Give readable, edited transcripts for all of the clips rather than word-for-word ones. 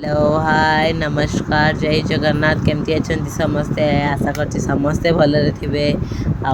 Hello hi नमस्कार जय जगन्नाथ केमती अच्छा समस्ते आशा कर समस्ते भलरे थे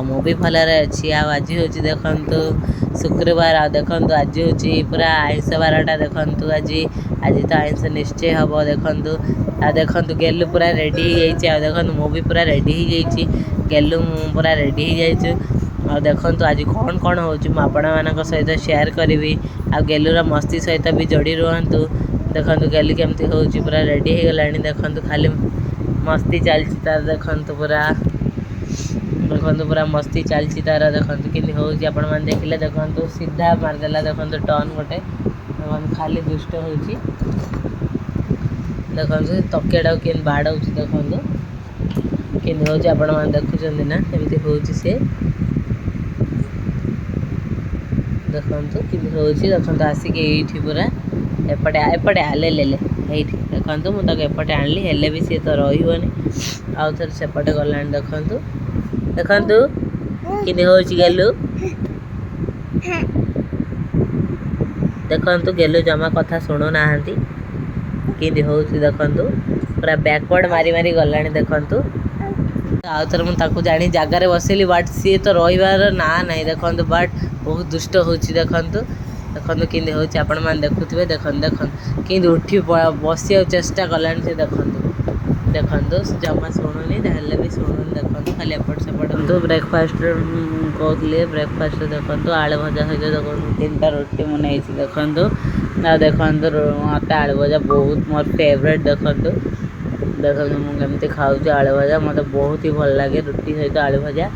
मु भी भलरे अच्छी आज हूँ देखु शुक्रवार देखु आज हूँ पूरा आइंष बारटा देखु आज आज तो आइंष निश्चय हम देखु गेलु पूरा रेडी हो देखु मु भी पूरा रेडी हो गेलु पूरा रेडी हो देखु आज कौन कौन हो आपण मान सहित शेयर करी आ गेलुर मस्ती सहित भी जोड़ी रुहतु देखु गेलु केमती हो पूरा रेडी हो गला देखु खाली मस्ती चलती तार देखु पूरा मस्ती चलती तार देखु कि आपण मैंने देखिले देखु सीधा मारदेला देखु टर्न गोटे देखु खाली दुष्ट हो देखु तकिया के बाड़ौ देखु कि हो आपण मैंने देखुं ना एमती हो सी देखु कि हो देखु आसिक ये पूरा एपटे एपटे आले ले देखु मुझे एपटे आनली हेले भी सी तो रही आउ थे सेपटे गला देखु देखु कि गेलु देखु गेलु जमा कथा शुणु ना कि देखु पूरा बैकवर्ड मारी मारी गला देखु आउ थे मुझे जानी जगार बसैली बट सी तो रही ना ना देखु बट बहुत दुष्ट हो देखु देखु कि आपण मैंने देखुवे देखु देखु कि उठी बस चेष्टा कलानी से देखु देखु जमा शुणुनी भी शुणुनी देखु खाली एपट सेपट ब्रेकफास्ट कहते ब्रेकफास्ट देखु आलू भजा सहित देखो 3टा रोटी मुझे देखु देखु मत आलू भजा बहुत मोर फेवरेट देखु देखु मुझे खाऊँ आलू भजा मत बहुत ही भल लगे रोटी सहित आलू भजा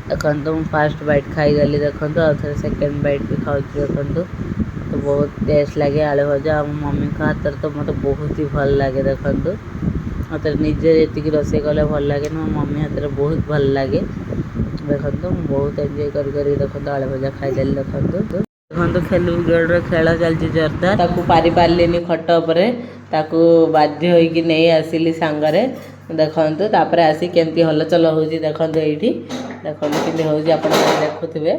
देखु फास्ट बैट खाईगली देखु आउ सेकेंड बैट भी खाऊँ देखु तो बहुत टेस्ट लगे आलू भजा मम्मी का हाथ तो मत बहुत ही भल लगे देखु मत निजे जी रोसे कले भल लगे ना मम्मी हाथ में बहुत भल लगे देखु बहुत एंजॉय कर देखु आलू भजा खाईदेली देखु देखु खेलु गेड़ खेल चलती जोरदार पारि पार्लिनी खट उपर ताकू बाध्य होइकी नहीं आसिली सांगरे देखु तापर आसी केमती हलचल हो देखु ये देखु कि हो देखुवे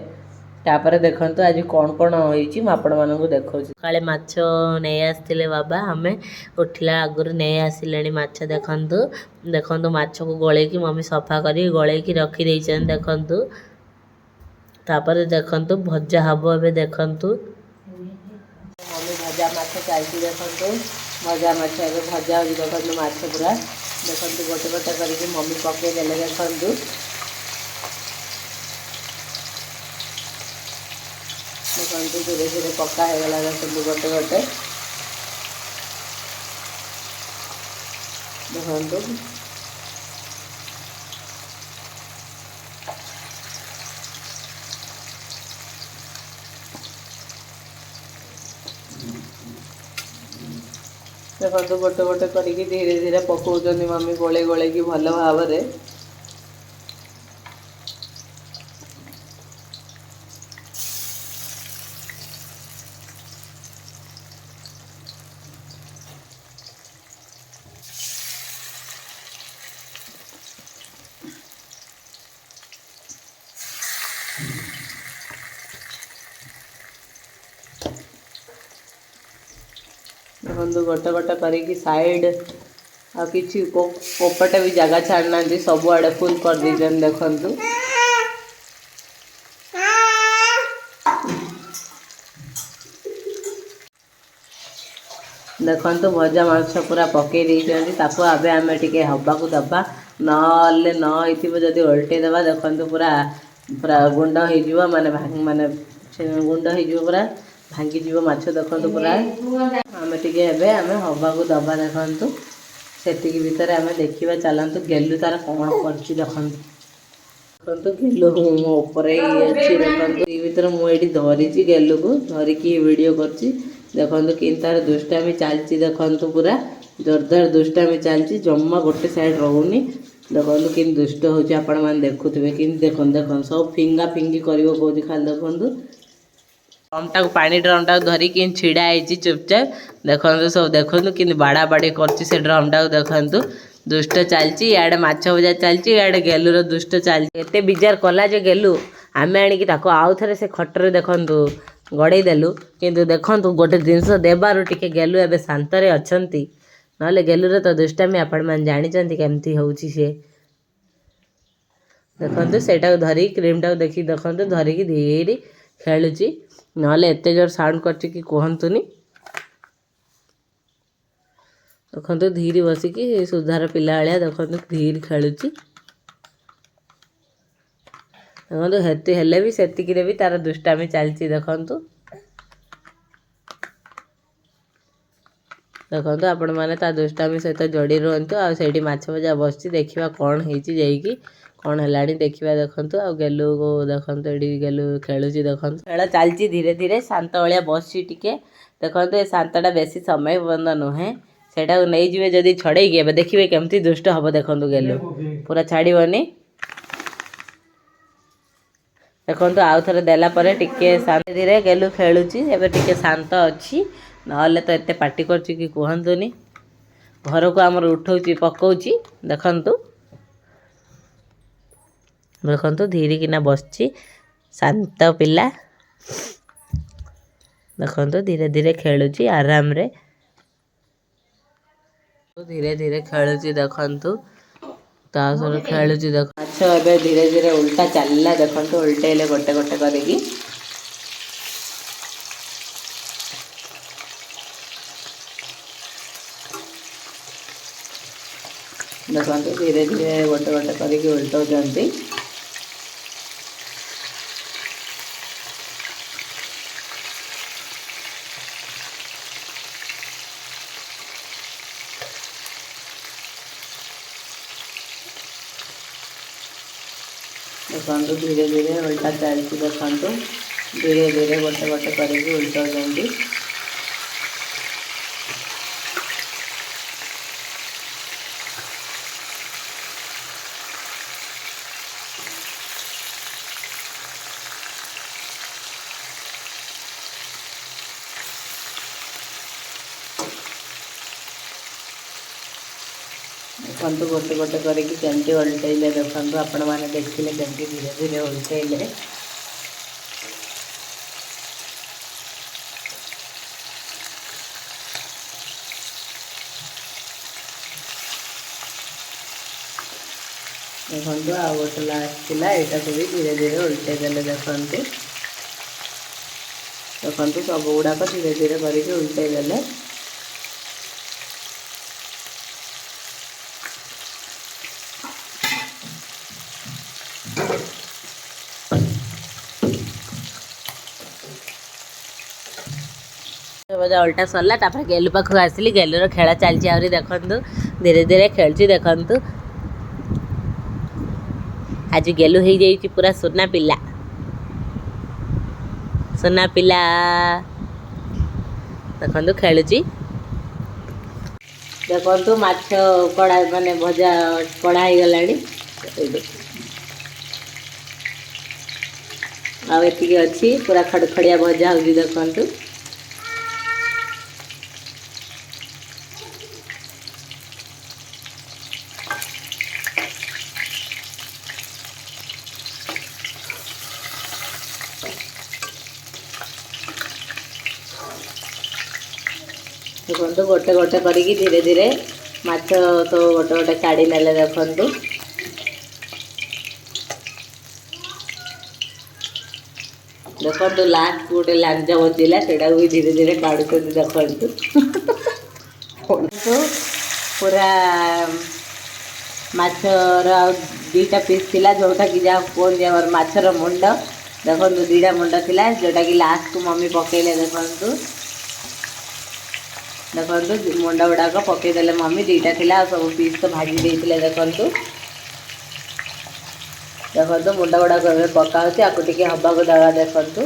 तापर देखु आज कौन कौन होती आपण मानक देखा काले माछ नहीं आसते बाबा आम उठला आगुरी नहीं आसिले माछ देखु देखु माछ को गले मम्मी सफा कर गले रखी देखु तापर देखु भजा हम ए देखु मम्मी भजा माछ चलती देखु भजा माछ भजा हो देखु माछ पूरा देखु गोटे गोटे करके मम्मी पकईदे देखु देखु धीरे धीरे पक्का होगा देखु गोटे गोटे देखु देखो गोटे गोटे करके धीरे धीरे पकाउछन मम्मी गोले गोले की भल भाव में देखो गोटे गोटे करके साइड आ कि पोपटे भी जगह छाड़ना सब आड़े फुल कर दीजन देखु देखु भजा माछ पूरा पकई देताको आबे आम टे हवा को दबा नले नदी उल्टे देवा देखु पूरा पूरा गुंड हो माने माने गुंड हो पूरा भांगी जीव माछ देखु पूरा आम टे आम हवा को दबा देखु से भितर आम देखा चलतु गेलु तार कौन कर देखु गेलु मोपर अच्छी देखु ये भर मुझे धरी गेलु को धरिकी वीडियो कर देखु कि तार दुष्टामी चलती देखु पूरा जोरदार दुष्टामी चलती जमा गोटे साइड रोनी देखु कि दुष्ट होने देखुवे कि देखु देखु सब फिंगा फिंगी कर खाली देखु ड्रमटा पानी ड्रमटा धरिकी छिड़ा है चुपचाप देखु सब देखु कि बाड़ा बाड़ी कर ड्रमटा देखु दुष्ट चलती इे माछ भजा चलती इे गेलुर दुष्ट चलती एत विजार कला जो गेलु आम आणिकी आउ थे से खटर देखु गड़े देलु किंतु देखंतु गोटे जिनस देबारु टिके गेलु एबे शांतरे अछंती नले गेलुरे तो दुष्टामी आपण मान जानिचंती केमती होउची से देखंतु सेटा धरी क्रीम टा देखि देखंतु धरी की धीरे खेलुची नले एते जोर साउंड करची कि कहंतुनी देखंतु धीरे बसी कि सुधार पिला वालिया देखंतु धीरे खेलुची देखंतु हेती हेले भी सेतिकी रे भी तार दुष्टामी चलची देखंतु देखंतु आपण माने ता दुष्टामी सहित जोड़ी रहंतु आ सेठी माछ भजा बसची देखिबा कोन हेची जेईकी कोन हेलाणी देखिबा देखंतु आ गेलु को देखंतु एडी गेलु खेलुची देखंतु खेला चलची धीरे धीरे शांत वालिया बसची टिके देखंतु ए शांतटा बेसी समय बंद नहे सेटा नै जिवे जदी छडै के देखिबे केमती दुष्ट हबो देखंतु गेलु पूरा छाड़ीबनी देखंतु आउ थरे देला परे टिके शांत धीरे गेलु खेलुची एबे टिके शांत अछि नहले तो एते पार्टी करची कि कहंतुनी घर को हमर उठौची पकौची देखंतु देखंतु धीरे किना बसची शांत पिला देखंतु धीरे धीरे खेलुची आराम रे धीरे धीरे खेलुची देखंतु तासर खेलुची देख अच्छा एबे धीरे धीरे उल्टा चलला देखंतु उल्टेले गोटे गोटे करिकी देखंतु धीरे धीरे गोटे गोटे करिकी उल्टौचंती देखंतु धीरे धीरे उल्टा चलती देखंतु धीरे धीरे गोटे गोटे करिकी उल्टौचंती देखंतु गोटे गोटे करिकी केमती उल्टेले देखंतु आपण माने देखिले केमती धीरे धीरे उल्टेले देखंतु आ गोटे लास्ट थिला एटा को भी धीरे धीरे उल्टे देले देखंतु देखंतु सब गुडा को धीरे धीरे करिकी उल्टे देले बजा उल्टा सरला तापर गेलु पाखु आसली गेलुर खेला चलची आवरी देखंतु धीरे धीरे खेलची देखंतु आज गेलु हे जाईची पूरा सोना पिला देखंतु खेलुची देखंतु माछ कड़ा माने भजा कड़ा हे गलानी आ एतिकी अछि पूरा खड़खड़िया भजा होजी देखंतु देखंतु गोटे गोटे करिकी धीरे धीरे माछ तो गोटे गोटे काढ़ी नेले देखंतु देखंतु लास्ट गोटे लांज बचिला सेटा भी धीरे धीरे काढुछन देखंतु पूरा माछर दुईटा पीस थिला जोटा कि जा कोन जे माछर मुंड देखंतु दुईटा मुंड थिला जोटा कि लास्ट को मम्मी पकेले देखंतु देखंतु मुंड गुड़ाक पकईदे मम्मी दुईटा थिला सब पीस तो भाजी देते देखंतु देखंतु मुंड गुड़ाक पकाऊँच आपको टे हवाक दवा देखंतु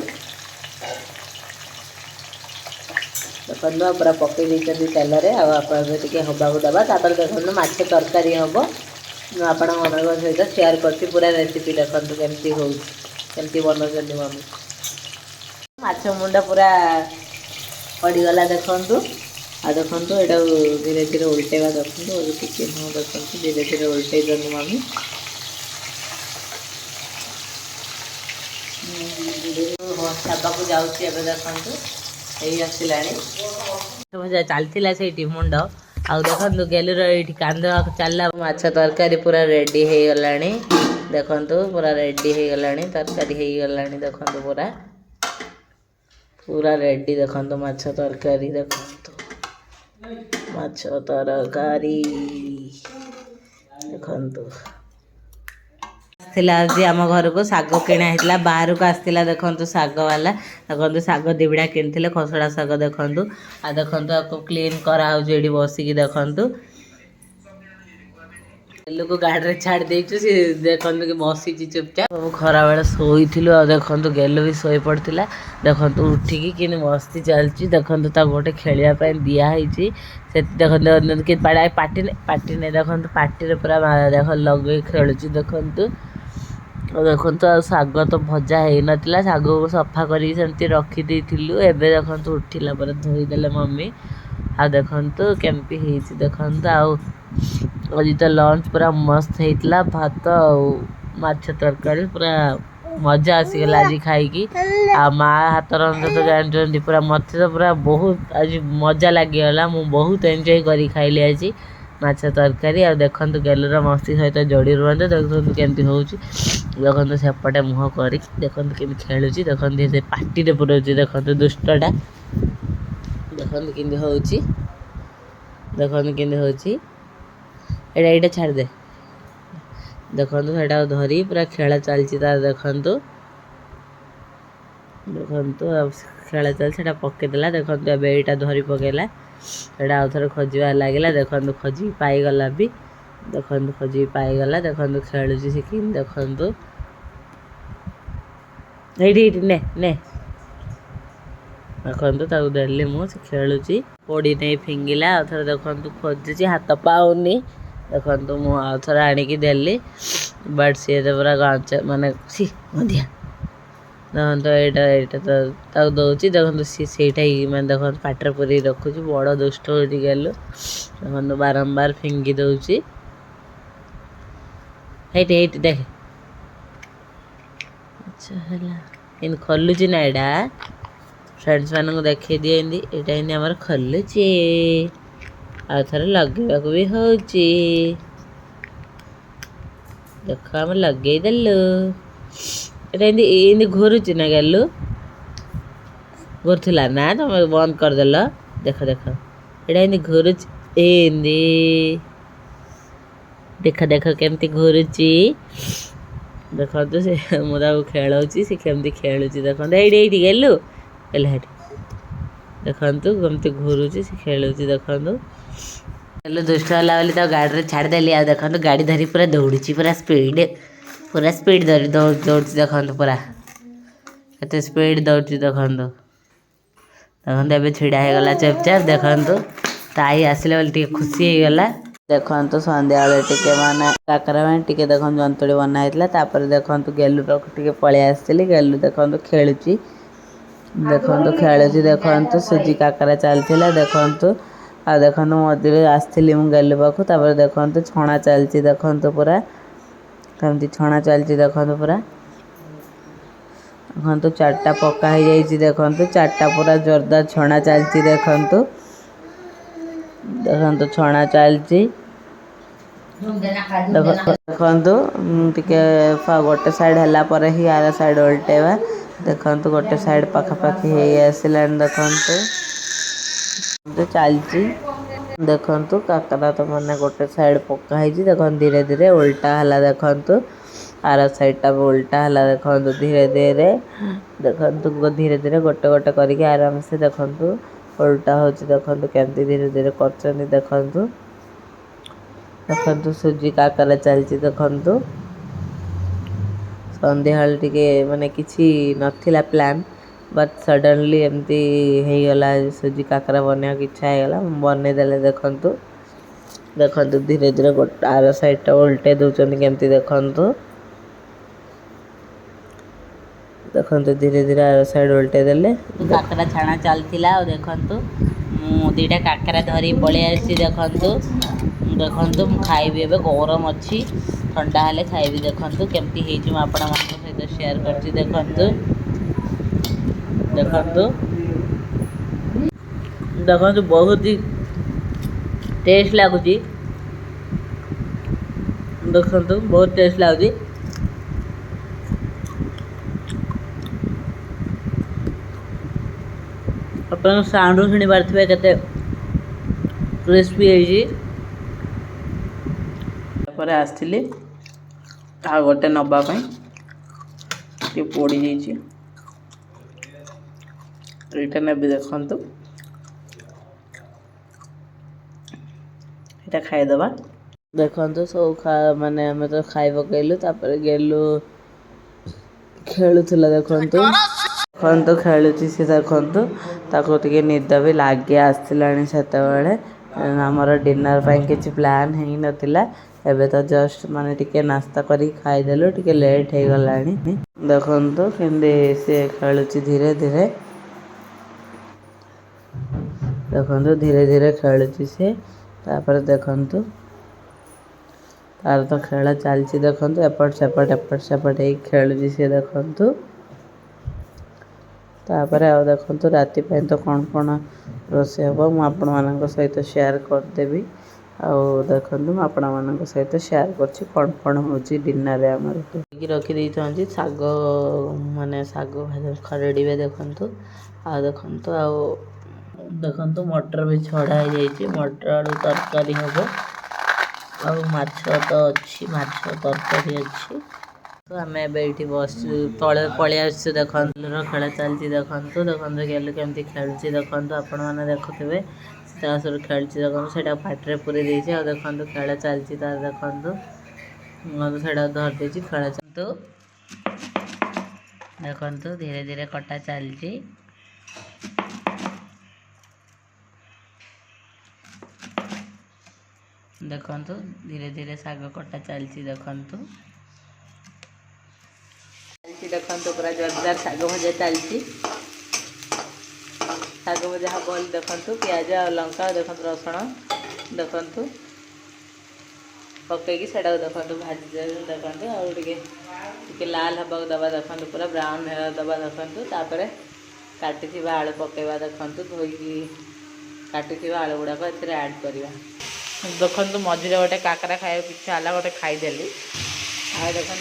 देखंतु पूरा पकई देते तेल आप हवाक दवा तापर देखंतु माछ तरकारी हम आपण मम्मी सहित शेयर करती पूरा रेसिपी देखंतु केमती हो केमती बनाउछन्ती मम्मी माछ मुंड पूरा पड़गला देखंतु आ देखंतु एटा धीरे धीरे उल्टेवा देखंतु और टिके न देखंतु धीरे धीरे उल्टे दनु मम्मी ଛାବାକୁ ଯାଉଛି ଏବେ ଦେଖନ୍ତୁ ଏଇ ଆସିଲାଣି ଚାଲିଥିଲା ସେଇଠି ମୁଣ୍ଡ ଆଉ ଦେଖନ୍ତୁ ଗେଲୁର ଏଇଠି କାନ୍ଦ ଚାଲିଲା ମାଛ ତରକାରୀ ପୁରା ରେଡି ହେଇଗଲାଣି ଦେଖନ୍ତୁ ପୁରା ରେଡି ହେଇଗଲାଣି ତରକାରୀ ହେଇଗଲାଣି ଦେଖନ୍ତୁ ପୁରା पूरा रेडी देखो माछ तरकारी देखो माछ तरकारी देखो आज आम घर को साग किणा होता बाहर को आसला देखो साग वाला देखो साग दिबड़ा कि खसड़ा साग देखो आ देखो क्लीन कराऊ बसिकी देखु लोग गाड़ी छाड़ देचु सी देखो कि बसी चुपचाप सब खरा बेले शोई देखो गेलु भी शोई पड़ता देखो उठिकी कि मस्ती चलती देखो गोटे खेलवाई दिखाई से देखो कि पाटी पाटी नहीं देखो पाटी पूरा देख लगे खेलुची देखु देखो शाग तो भजा हो नाला शाग को सफा करमती रखी एबे देखो उठिला धोईदे मम्मी आ देखो केमती देखो आज तो लंच पूरा मस्त होता भात माछ तरकारी पूरा मजा आसीगला आज खाई आ माँ हाथ रंधा तो जानते पूरा मत तो पूरा बहुत आज मजा लगिगला मु बहुत एंजॉय करी खाइली आज माछ तरकारी आ देखो गेलुर मस्ती सहित जोड़ी रुहते देखो केमती हो देखो सेपटे मुह कर देखो केमी खेलुची देखो पार्टी पुराऊँ देखो दुष्टा देखो कि हो देखो कि एटा एटा छाड़ दे देखो सेटा धरी पूरा खेला चलती देखु देखु खेला चलता पकईदेला देखो एटा धरी पकेला एटा आउ थे खोजार लगे देखो खोजी पाईगला भी देखो खोजी पाईगला देखो खेलुची से कि देखु ये ने ने देखो देली मुझे खेलुची पोड़ी नहीं फिंगिला आउ थे देखो खोजुची हाथ पाऊनी देखो मु आउ थे आणिकी देली बट सी तो पूरा गाँच माने सी मधिया देखो यहाँ तो दौची देखो सी सहीटा ही मैं देखो पाटर पूरी रखुची बड़ दुष्ट हो गेलु देखो बारंबार फिंगी दौची हेट देख अच्छा है इन खोलुची ना यहाँ फ्रेंड्स मान देखे दिए यहाँ आमर खोलुची आउ थे लगे भी हो देख आम लगेदेलु ये घूरुची ना गेलु घूरुला ना तुम बंद करदेल देख देख ये घूरुची देख देख केमती घूरुची देखो तो से मुझे खेलुची से केमती खेलुची देखो ये गेलु देखु कमती घूरुची से खेलुची देखु हेलो दुष्ट होला बोली तो गाड़ी छाड़देली आ देखो गाड़ी धरी पूरा दौड़ी पूरा स्पीड धरी दौड़ देखो पूरा एत स्पीड दौड़ी देखो देखो ए छिड़ा होगला चुपचाप देखो ताई आसले बोली टे खुशी होगला देखो सन्ध्या टे माने काकरा टे देखो जंतुड़ी बनाई देखो गेलु टे पलि आसली गेलु देखो खेलुची देखो खेलुची देखो सुजी काकरा चलता देखो आ देखो मझे आसली गेलु पाखु देखो छणा चलती देखो पूरा कमती छणा चलती देखो पूरा देखो चार्टा पका हो जाइए देखो चार्टा पूरा जोरदार छणा चलती देखो देखो छणा चलती देखो टे गोटे साइड है ही आर साइड उल्टेवा देखो गोटे साइड पखापाखि हो आसला देखो चलती देखु काकरा तो मैंने गोटे साइड पकाई देखो धीरे धीरे उल्टा है देखु आर साइडटा उल्टा है देखो धीरे धीरे देखो धीरे धीरे गोटे गोटे करके आराम से देखु उल्टा हो देखो केमती धीरे धीरे कर देखु देखु सुजी काकरा चलती देखु संध्या टे माने किसी नथिला प्लान बट सडनली एमती होगला सुजी काकरा बना इच्छा होगला बनईदे देखु देखु धीरे धीरे गोटे आर साइडटा उल्टे दौरान केमती देखु देखो धीरे धीरे आर साइड उल्टे देले काकरा छाणा चलता देखु दुईटा काकरा धरी पलि आसी देखु देखु खाइबी ए गरम अच्छी ठंडा हेले खाइबी देखु केमती हो सहित शेयर कर देखु देखो देखो बहुत ही टेस्ट लगुच देखो बहुत टेस्ट लगुच आप साउंड शुणी पारे के क्रिस्पी आसती आ गोटे नापी पोड़ी जाइए ने देखु ये खाईदबा देखु सब माने आम तो खाई पकईलु गेलु खेलुला देखु देखु खेलुची सी देखु ताको टे निद भी लगे आसला से आमर डिनर किसी प्लान हो नाला एबे तो जस्ट माने टिके नास्ता करी खाईदेलु टिके लेट हो गला देखु केमती सी खेलुची धीरे धीरे देखु धीरे धीरे खेलुची सी तापर देखु तार तो खेल चलती देखु एपट सेपट खेलुची सी देखु तापर आ देखु राति तो कौन कौन रोषे हम मुझे सहित शेयर करदेवी देखु मुझे सहित शेयर कर कौन हो डिनर रखी शाग माने शाग खरड़े देखु आ देखु देखु मटर भी छड़ा हो मटर आलू तरकारी हम आछ तो अच्छी माछ तरकारी अच्छी तो आम ये बस तले पलि आस देखो खेल चलती देखु देखु गेलु केमती खेलुची देखु आपण मैंने देखुवे सब खेलुची देखो से पाटे पूरी देखु खेल चलती तार देखु से धरदे खेल देखु धीरे धीरे कटा चलती देखु धीरे धीरे शाग कटा चलती देखु देखु पूरा जोरदार शाग भजा चलती शाग भजा हम देखु पियाज लंका देखु रसुण देखु पकईकि से देखु भाजी देखु आगे लाल हवा दबा देखु पूरा ब्राउन दबा देखु तापर काटी आलू पकेवा देखु धोईकी काटी आलू गुड़ाक ऐड करवा देखु मझे गोटे काकरा खाया इच्छा है गोटे खाईदेली आ देखो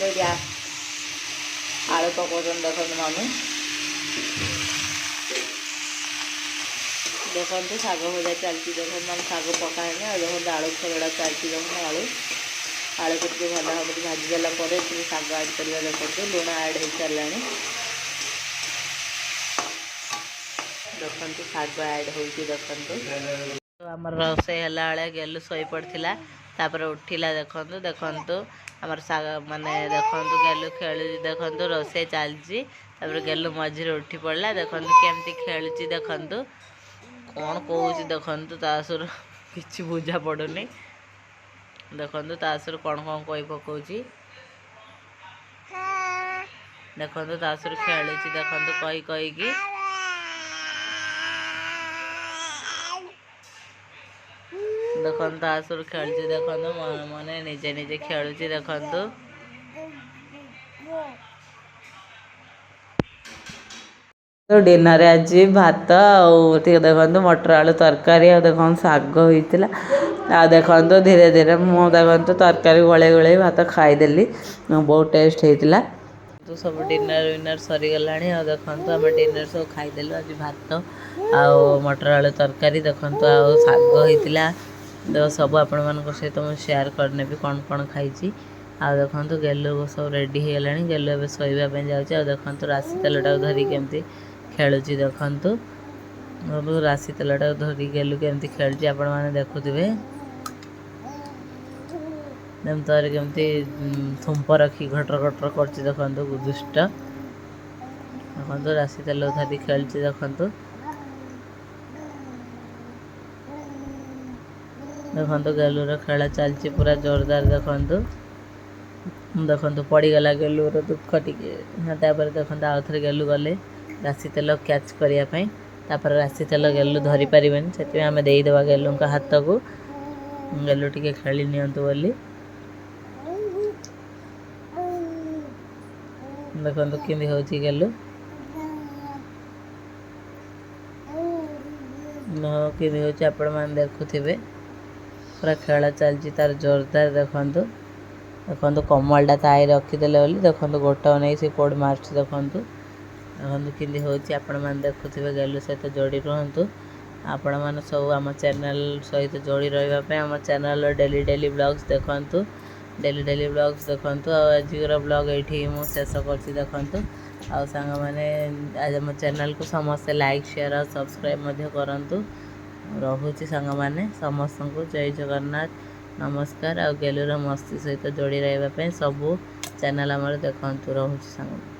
आलू पकाउन देखो मम्मी देखो शाग भजा चलती देखो मैंने शाग पकाए देखो आलू खरड़ा चलती देखो आलू आलू को भल भाव भाजी देला शाग ऐड करवा देखो लुण ऐड हो सारा देखो शाग ऐड हो देखो आम रोसे है गेलु शोई पड़ा तापर उठिला देखु देखु आमर साग माने देखु गेलु खेलु देखु रोसे चलती गेलु मझे उठी पड़ा देखु केमती खेलुची देखु कौन कौच देखु तासुर कि बुझा पड़ुनी देखु तासुर कौन कौन कही पकाउची देखु तासुर खेलुची देखु कही कहीकि देखो तासुर खेलुची देखो मन निजे निजे खेलुची देखो तो डिनर आज भात देखो मटर आलू तरकारी देखो शाग होता आ देखो धीरे धीरे मुझे देखो तरकारी गले गले भात खाईदेली बहुत टेस्ट होता तो सब डिनर विनर सरीगला देखो आम डिनर सब खाईदेलु आज भात आ मटर आलू तरकारी देखो आ शाग होता देख सब आपण मान सहित मुझे शेयर करने भी कौन कौन खाई आ देखो गेलु सब रेडी हो गला गेलु ए शोवाई जाऊँगी देखो राशि तेलटा धरी केमती खेलुची देखु राशि तेलटा धरी गेलु केमती खेलुची आपण मैंने देखुवे तर केमती थुंप रखी घटर घटर कर देखु दुष्ट देखो राशि तेल धरी खेलुची देखु देखो गेलुर खेल चलती पूरा जोरदार देखु देखु पड़गला गेलुर दुख टे देखो आउ थे गेलु गले राशि तेल कैच करने राशि तेल गेलु धरी पारे से आम देदेवा गेलु हाथ को गेलु टे खेली नियंतु बोली देखो केमी हो गेलु कि आपण देखुवे पूरा खेल चलती तार जोरदार देखु देखो कमलटा ताई रखीदे देखो गोटा नहीं से कोड मार्च देखु देखो कि हूँ आपण मैंने देखुवे गेलु सहित जोड़ी रुहतु आपण मैंने सब आम चैनल सहित जोड़ी रही आम चैनल डेली डेली ब्लॉग्स देखु डेली ब्लॉग्स देखु आजर ब्लॉग ये मुझे शेष कर देखु आउ सांग मैंने आज आम चैनल को समस्ते लाइक शेयर और सब्सक्राइब करूँ रोचे सांग मैंने समस्त को जय जगन्नाथ नमस्कार आ गेलुर मस्ती सहित जोड़ी रही सबू चैनल आमर देखु रोचे सांग।